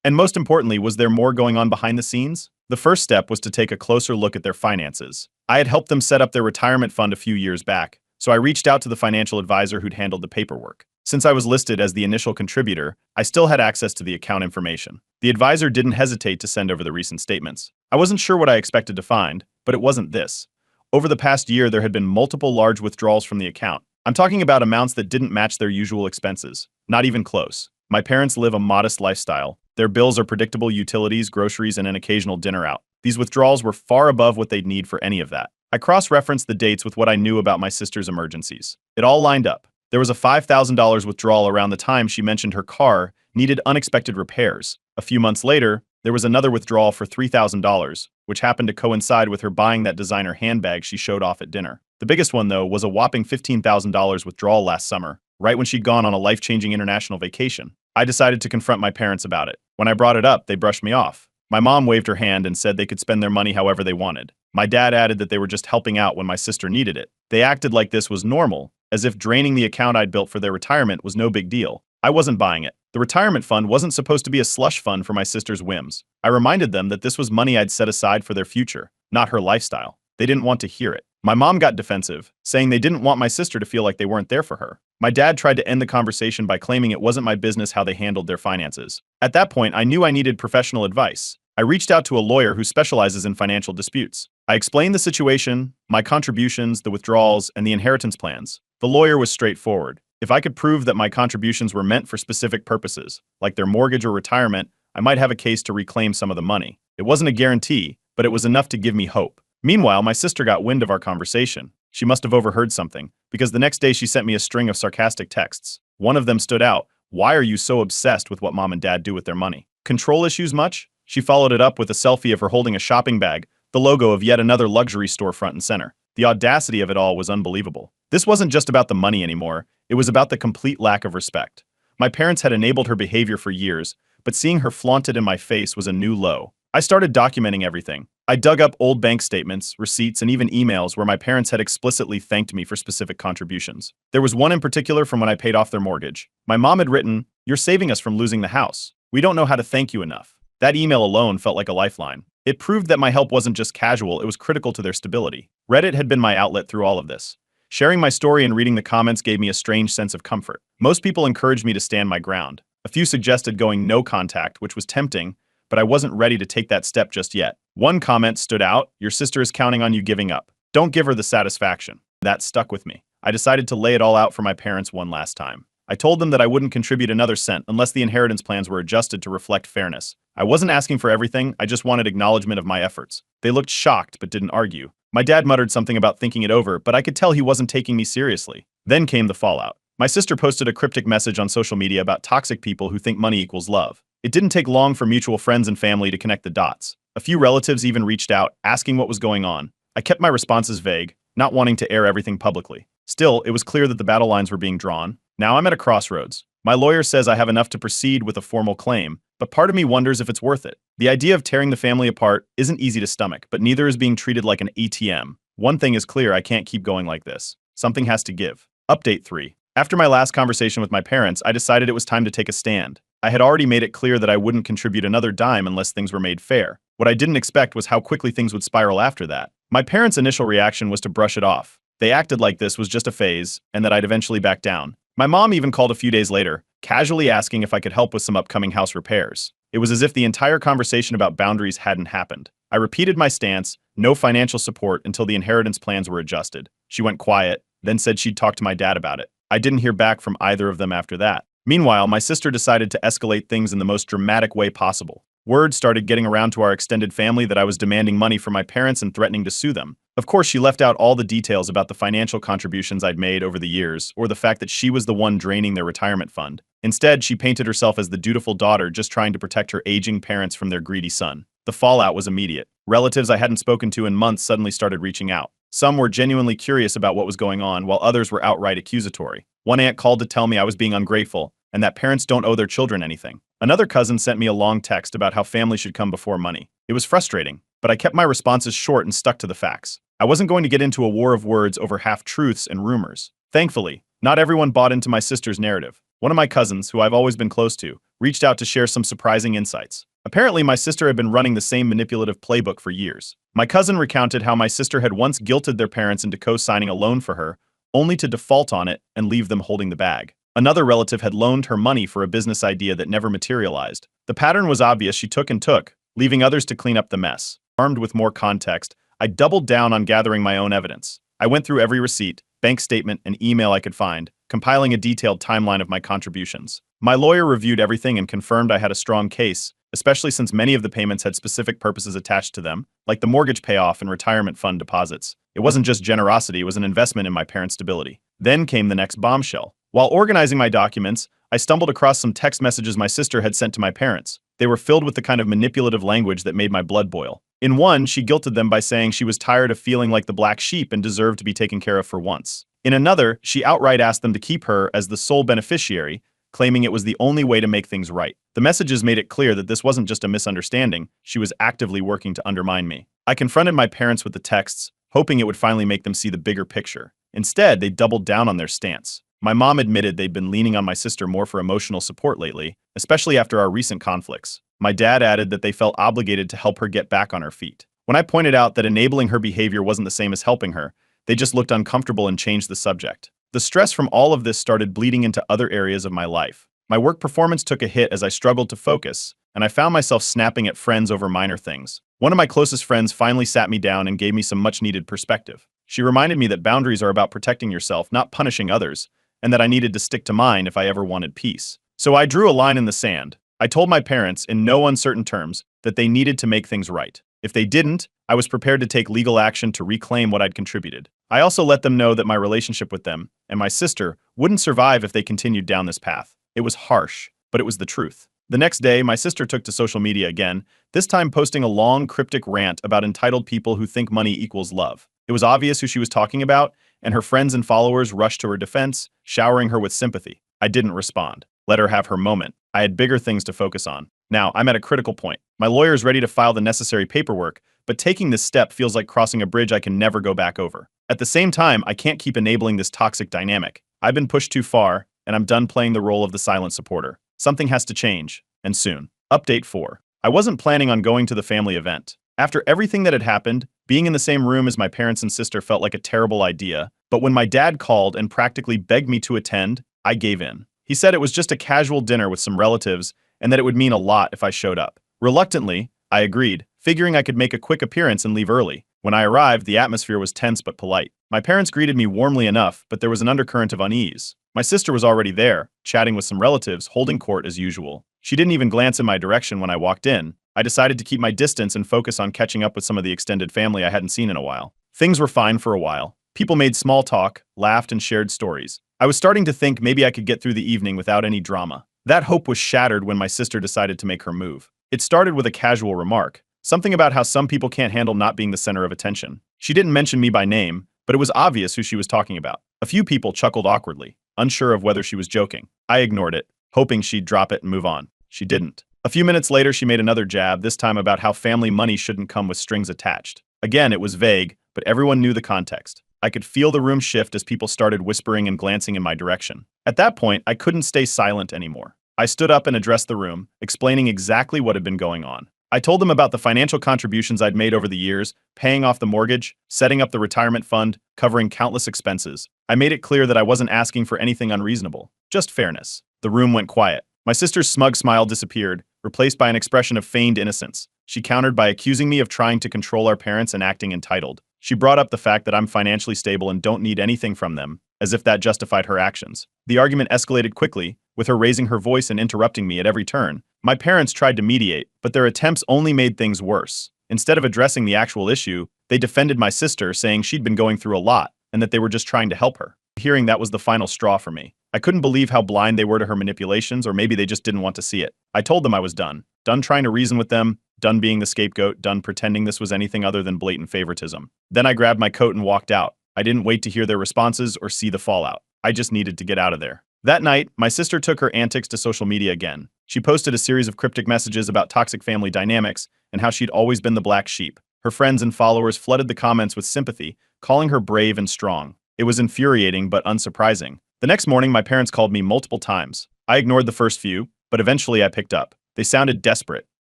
And most importantly, was there more going on behind the scenes? The first step was to take a closer look at their finances. I had helped them set up their retirement fund a few years back, so I reached out to the financial advisor who'd handled the paperwork. Since I was listed as the initial contributor, I still had access to the account information. The advisor didn't hesitate to send over the recent statements. I wasn't sure what I expected to find, but it wasn't this. Over the past year, there had been multiple large withdrawals from the account. I'm talking about amounts that didn't match their usual expenses. Not even close. My parents live a modest lifestyle. Their bills are predictable utilities, groceries, and an occasional dinner out. These withdrawals were far above what they'd need for any of that. I cross-referenced the dates with what I knew about my sister's emergencies. It all lined up. There was a $5,000 withdrawal around the time she mentioned her car needed unexpected repairs. A few months later, there was another withdrawal for $3,000, which happened to coincide with her buying that designer handbag she showed off at dinner. The biggest one, though, was a whopping $15,000 withdrawal last summer, right when she'd gone on a life-changing international vacation. I decided to confront my parents about it. When I brought it up, they brushed me off. My mom waved her hand and said they could spend their money however they wanted. My dad added that they were just helping out when my sister needed it. They acted like this was normal, as if draining the account I'd built for their retirement was no big deal. I wasn't buying it. The retirement fund wasn't supposed to be a slush fund for my sister's whims. I reminded them that this was money I'd set aside for their future, not her lifestyle. They didn't want to hear it. My mom got defensive, saying they didn't want my sister to feel like they weren't there for her. My dad tried to end the conversation by claiming it wasn't my business how they handled their finances. At that point, I knew I needed professional advice. I reached out to a lawyer who specializes in financial disputes. I explained the situation, my contributions, the withdrawals, and the inheritance plans. The lawyer was straightforward. If I could prove that my contributions were meant for specific purposes, like their mortgage or retirement, I might have a case to reclaim some of the money. It wasn't a guarantee, but it was enough to give me hope. Meanwhile, my sister got wind of our conversation. She must have overheard something, because the next day she sent me a string of sarcastic texts. One of them stood out. Why are you so obsessed with what mom and dad do with their money? Control issues much? She followed it up with a selfie of her holding a shopping bag, the logo of yet another luxury store front and center. The audacity of it all was unbelievable. This wasn't just about the money anymore, it was about the complete lack of respect. My parents had enabled her behavior for years, but seeing her flaunted in my face was a new low. I started documenting everything. I dug up old bank statements, receipts, and even emails where my parents had explicitly thanked me for specific contributions. There was one in particular from when I paid off their mortgage. My mom had written, "You're saving us from losing the house. We don't know how to thank you enough." That email alone felt like a lifeline. It proved that my help wasn't just casual, it was critical to their stability. Reddit had been my outlet through all of this. Sharing my story and reading the comments gave me a strange sense of comfort. Most people encouraged me to stand my ground. A few suggested going no contact, which was tempting, but I wasn't ready to take that step just yet. One comment stood out, "Your sister is counting on you giving up. Don't give her the satisfaction." That stuck with me. I decided to lay it all out for my parents one last time. I told them that I wouldn't contribute another cent unless the inheritance plans were adjusted to reflect fairness. I wasn't asking for everything, I just wanted acknowledgement of my efforts. They looked shocked but didn't argue. My dad muttered something about thinking it over, but I could tell he wasn't taking me seriously. Then came the fallout. My sister posted a cryptic message on social media about toxic people who think money equals love. It didn't take long for mutual friends and family to connect the dots. A few relatives even reached out, asking what was going on. I kept my responses vague, not wanting to air everything publicly. Still, it was clear that the battle lines were being drawn. Now I'm at a crossroads. My lawyer says I have enough to proceed with a formal claim, but part of me wonders if it's worth it. The idea of tearing the family apart isn't easy to stomach, but neither is being treated like an ATM. One thing is clear, I can't keep going like this. Something has to give. Update 3. After my last conversation with my parents, I decided it was time to take a stand. I had already made it clear that I wouldn't contribute another dime unless things were made fair. What I didn't expect was how quickly things would spiral after that. My parents' initial reaction was to brush it off. They acted like this was just a phase, and that I'd eventually back down. My mom even called a few days later, casually asking if I could help with some upcoming house repairs. It was as if the entire conversation about boundaries hadn't happened. I repeated my stance, no financial support until the inheritance plans were adjusted. She went quiet, then said she'd talk to my dad about it. I didn't hear back from either of them after that. Meanwhile, my sister decided to escalate things in the most dramatic way possible. Word started getting around to our extended family that I was demanding money from my parents and threatening to sue them. Of course, she left out all the details about the financial contributions I'd made over the years, or the fact that she was the one draining their retirement fund. Instead, she painted herself as the dutiful daughter just trying to protect her aging parents from their greedy son. The fallout was immediate. Relatives I hadn't spoken to in months suddenly started reaching out. Some were genuinely curious about what was going on, while others were outright accusatory. One aunt called to tell me I was being ungrateful, and that parents don't owe their children anything. Another cousin sent me a long text about how family should come before money. It was frustrating, but I kept my responses short and stuck to the facts. I wasn't going to get into a war of words over half-truths and rumors. Thankfully, not everyone bought into my sister's narrative. One of my cousins, who I've always been close to, reached out to share some surprising insights. Apparently, my sister had been running the same manipulative playbook for years. My cousin recounted how my sister had once guilted their parents into co-signing a loan for her, only to default on it and leave them holding the bag. Another relative had loaned her money for a business idea that never materialized. The pattern was obvious. She took and took, leaving others to clean up the mess. Armed with more context, I doubled down on gathering my own evidence. I went through every receipt, bank statement, and email I could find, compiling a detailed timeline of my contributions. My lawyer reviewed everything and confirmed I had a strong case, especially since many of the payments had specific purposes attached to them, like the mortgage payoff and retirement fund deposits. It wasn't just generosity, it was an investment in my parents' stability. Then came the next bombshell. While organizing my documents, I stumbled across some text messages my sister had sent to my parents. They were filled with the kind of manipulative language that made my blood boil. In one, she guilted them by saying she was tired of feeling like the black sheep and deserved to be taken care of for once. In another, she outright asked them to keep her as the sole beneficiary, claiming it was the only way to make things right. The messages made it clear that this wasn't just a misunderstanding, she was actively working to undermine me. I confronted my parents with the texts, hoping it would finally make them see the bigger picture. Instead, they doubled down on their stance. My mom admitted they'd been leaning on my sister more for emotional support lately, especially after our recent conflicts. My dad added that they felt obligated to help her get back on her feet. When I pointed out that enabling her behavior wasn't the same as helping her, they just looked uncomfortable and changed the subject. The stress from all of this started bleeding into other areas of my life. My work performance took a hit as I struggled to focus, and I found myself snapping at friends over minor things. One of my closest friends finally sat me down and gave me some much-needed perspective. She reminded me that boundaries are about protecting yourself, not punishing others, and that I needed to stick to mine if I ever wanted peace. So I drew a line in the sand. I told my parents, in no uncertain terms, that they needed to make things right. If they didn't, I was prepared to take legal action to reclaim what I'd contributed. I also let them know that my relationship with them, and my sister, wouldn't survive if they continued down this path. It was harsh, but it was the truth. The next day, my sister took to social media again, this time posting a long, cryptic rant about entitled people who think money equals love. It was obvious who she was talking about, and her friends and followers rushed to her defense, showering her with sympathy. I didn't respond. Let her have her moment. I had bigger things to focus on. Now, I'm at a critical point. My lawyer is ready to file the necessary paperwork, but taking this step feels like crossing a bridge I can never go back over. At the same time, I can't keep enabling this toxic dynamic. I've been pushed too far, and I'm done playing the role of the silent supporter. Something has to change, and soon. Update 4. I wasn't planning on going to the family event. After everything that had happened, being in the same room as my parents and sister felt like a terrible idea, but when my dad called and practically begged me to attend, I gave in. He said it was just a casual dinner with some relatives, and that it would mean a lot if I showed up. Reluctantly, I agreed, figuring I could make a quick appearance and leave early. When I arrived, the atmosphere was tense but polite. My parents greeted me warmly enough, but there was an undercurrent of unease. My sister was already there, chatting with some relatives, holding court as usual. She didn't even glance in my direction when I walked in. I decided to keep my distance and focus on catching up with some of the extended family I hadn't seen in a while. Things were fine for a while. People made small talk, laughed, and shared stories. I was starting to think maybe I could get through the evening without any drama. That hope was shattered when my sister decided to make her move. It started with a casual remark, something about how some people can't handle not being the center of attention. She didn't mention me by name, but it was obvious who she was talking about. A few people chuckled awkwardly, unsure of whether she was joking. I ignored it, hoping she'd drop it and move on. She didn't. A few minutes later, she made another jab, this time about how family money shouldn't come with strings attached. Again, it was vague, but everyone knew the context. I could feel the room shift as people started whispering and glancing in my direction. At that point, I couldn't stay silent anymore. I stood up and addressed the room, explaining exactly what had been going on. I told them about the financial contributions I'd made over the years, paying off the mortgage, setting up the retirement fund, covering countless expenses. I made it clear that I wasn't asking for anything unreasonable, just fairness. The room went quiet. My sister's smug smile disappeared, replaced by an expression of feigned innocence. She countered by accusing me of trying to control our parents and acting entitled. She brought up the fact that I'm financially stable and don't need anything from them, as if that justified her actions. The argument escalated quickly, with her raising her voice and interrupting me at every turn. My parents tried to mediate, but their attempts only made things worse. Instead of addressing the actual issue, they defended my sister, saying she'd been going through a lot and that they were just trying to help her. Hearing that was the final straw for me. I couldn't believe how blind they were to her manipulations, or maybe they just didn't want to see it. I told them I was done. Done trying to reason with them, done being the scapegoat, done pretending this was anything other than blatant favoritism. Then I grabbed my coat and walked out. I didn't wait to hear their responses or see the fallout. I just needed to get out of there. That night, my sister took her antics to social media again. She posted a series of cryptic messages about toxic family dynamics and how she'd always been the black sheep. Her friends and followers flooded the comments with sympathy, calling her brave and strong. It was infuriating but unsurprising. The next morning, my parents called me multiple times. I ignored the first few, but eventually I picked up. They sounded desperate,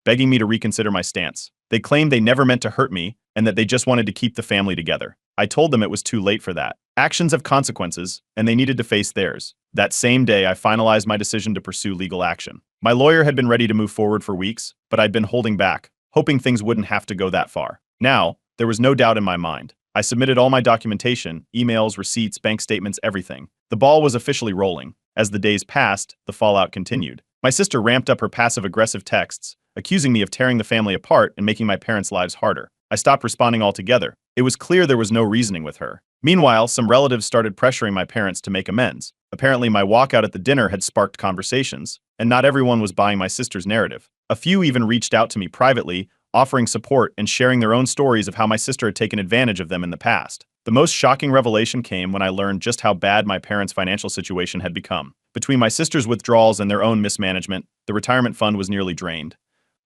begging me to reconsider my stance. They claimed they never meant to hurt me and that they just wanted to keep the family together. I told them it was too late for that. Actions have consequences, and they needed to face theirs. That same day, I finalized my decision to pursue legal action. My lawyer had been ready to move forward for weeks, but I'd been holding back, hoping things wouldn't have to go that far. Now, there was no doubt in my mind. I submitted all my documentation, emails, receipts, bank statements, everything. The ball was officially rolling. As the days passed, the fallout continued. My sister ramped up her passive-aggressive texts, accusing me of tearing the family apart and making my parents' lives harder. I stopped responding altogether. It was clear there was no reasoning with her. Meanwhile, some relatives started pressuring my parents to make amends. Apparently, my walkout at the dinner had sparked conversations, and not everyone was buying my sister's narrative. A few even reached out to me privately, offering support and sharing their own stories of how my sister had taken advantage of them in the past. The most shocking revelation came when I learned just how bad my parents' financial situation had become. Between my sister's withdrawals and their own mismanagement, the retirement fund was nearly drained.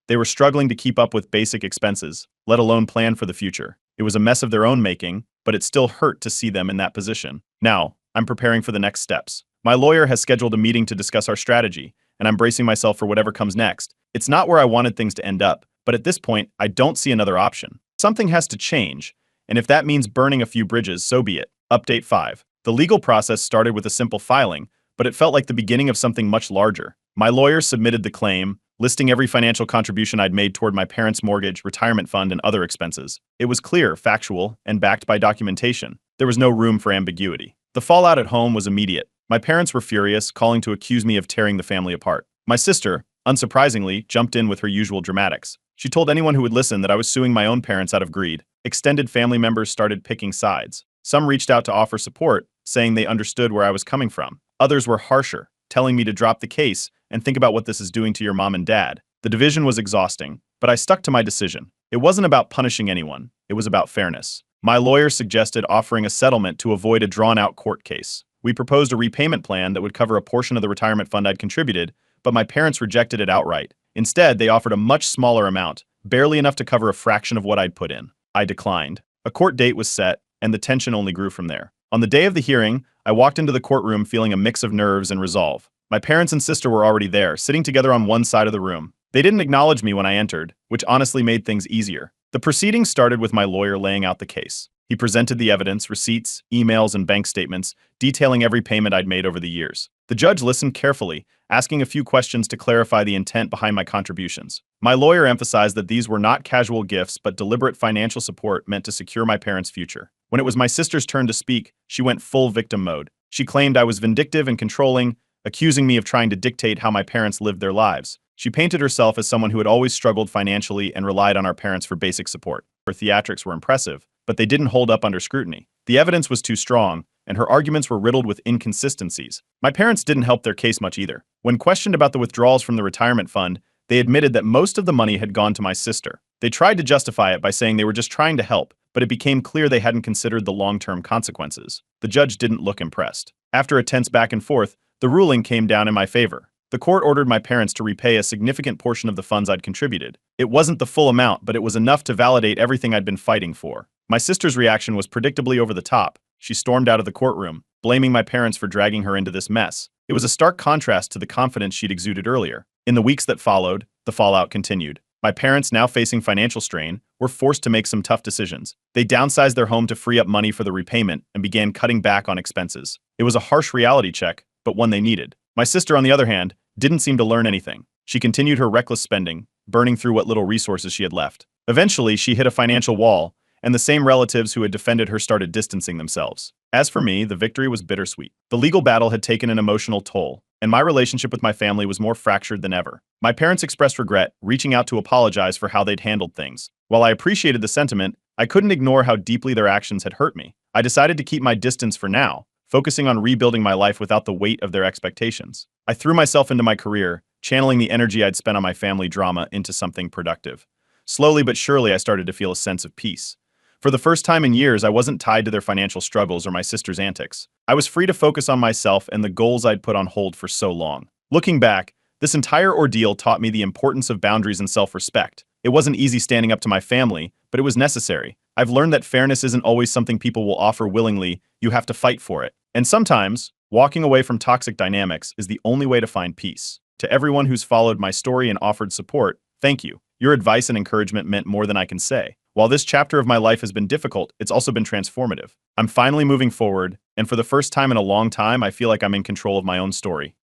They were struggling to keep up with basic expenses, let alone plan for the future. It was a mess of their own making, but it still hurt to see them in that position. Now, I'm preparing for the next steps. My lawyer has scheduled a meeting to discuss our strategy, and I'm bracing myself for whatever comes next. It's not where I wanted things to end up, but at this point, I don't see another option. Something has to change, and if that means burning a few bridges, so be it. Update 5. The legal process started with a simple filing, but it felt like the beginning of something much larger. My lawyer submitted the claim, listing every financial contribution I'd made toward my parents' mortgage, retirement fund, and other expenses. It was clear, factual, and backed by documentation. There was no room for ambiguity. The fallout at home was immediate. My parents were furious, calling to accuse me of tearing the family apart. My sister, unsurprisingly, jumped in with her usual dramatics. She told anyone who would listen that I was suing my own parents out of greed. Extended family members started picking sides. Some reached out to offer support, saying they understood where I was coming from. Others were harsher, telling me to drop the case and think about what this is doing to your mom and dad. The division was exhausting, but I stuck to my decision. It wasn't about punishing anyone. It was about fairness. My lawyer suggested offering a settlement to avoid a drawn-out court case. We proposed a repayment plan that would cover a portion of the retirement fund I'd contributed, but my parents rejected it outright. Instead, they offered a much smaller amount, barely enough to cover a fraction of what I'd put in. I declined. A court date was set, and the tension only grew from there. On the day of the hearing, I walked into the courtroom feeling a mix of nerves and resolve. My parents and sister were already there, sitting together on one side of the room. They didn't acknowledge me when I entered, which honestly made things easier. The proceedings started with my lawyer laying out the case. He presented the evidence, receipts, emails, and bank statements, detailing every payment I'd made over the years. The judge listened carefully, asking a few questions to clarify the intent behind my contributions. My lawyer emphasized that these were not casual gifts, but deliberate financial support meant to secure my parents' future. When it was my sister's turn to speak, she went full victim mode. She claimed I was vindictive and controlling, accusing me of trying to dictate how my parents lived their lives. She painted herself as someone who had always struggled financially and relied on our parents for basic support. Her theatrics were impressive, but they didn't hold up under scrutiny. The evidence was too strong, and her arguments were riddled with inconsistencies. My parents didn't help their case much either. When questioned about the withdrawals from the retirement fund, they admitted that most of the money had gone to my sister. They tried to justify it by saying they were just trying to help, but it became clear they hadn't considered the long-term consequences. The judge didn't look impressed. After a tense back and forth, the ruling came down in my favor. The court ordered my parents to repay a significant portion of the funds I'd contributed. It wasn't the full amount, but it was enough to validate everything I'd been fighting for. My sister's reaction was predictably over the top. She stormed out of the courtroom, blaming my parents for dragging her into this mess. It was a stark contrast to the confidence she'd exuded earlier. In the weeks that followed, the fallout continued. My parents, now facing financial strain, were forced to make some tough decisions. They downsized their home to free up money for the repayment and began cutting back on expenses. It was a harsh reality check, but one they needed. My sister, on the other hand, didn't seem to learn anything. She continued her reckless spending, burning through what little resources she had left. Eventually, she hit a financial wall, and the same relatives who had defended her started distancing themselves. As for me, the victory was bittersweet. The legal battle had taken an emotional toll, and my relationship with my family was more fractured than ever. My parents expressed regret, reaching out to apologize for how they'd handled things. While I appreciated the sentiment, I couldn't ignore how deeply their actions had hurt me. I decided to keep my distance for now, focusing on rebuilding my life without the weight of their expectations. I threw myself into my career, channeling the energy I'd spent on my family drama into something productive. Slowly but surely, I started to feel a sense of peace. For the first time in years, I wasn't tied to their financial struggles or my sister's antics. I was free to focus on myself and the goals I'd put on hold for so long. Looking back, this entire ordeal taught me the importance of boundaries and self-respect. It wasn't easy standing up to my family, but it was necessary. I've learned that fairness isn't always something people will offer willingly. You have to fight for it. And sometimes, walking away from toxic dynamics is the only way to find peace. To everyone who's followed my story and offered support, thank you. Your advice and encouragement meant more than I can say. While this chapter of my life has been difficult, it's also been transformative. I'm finally moving forward, and for the first time in a long time, I feel like I'm in control of my own story.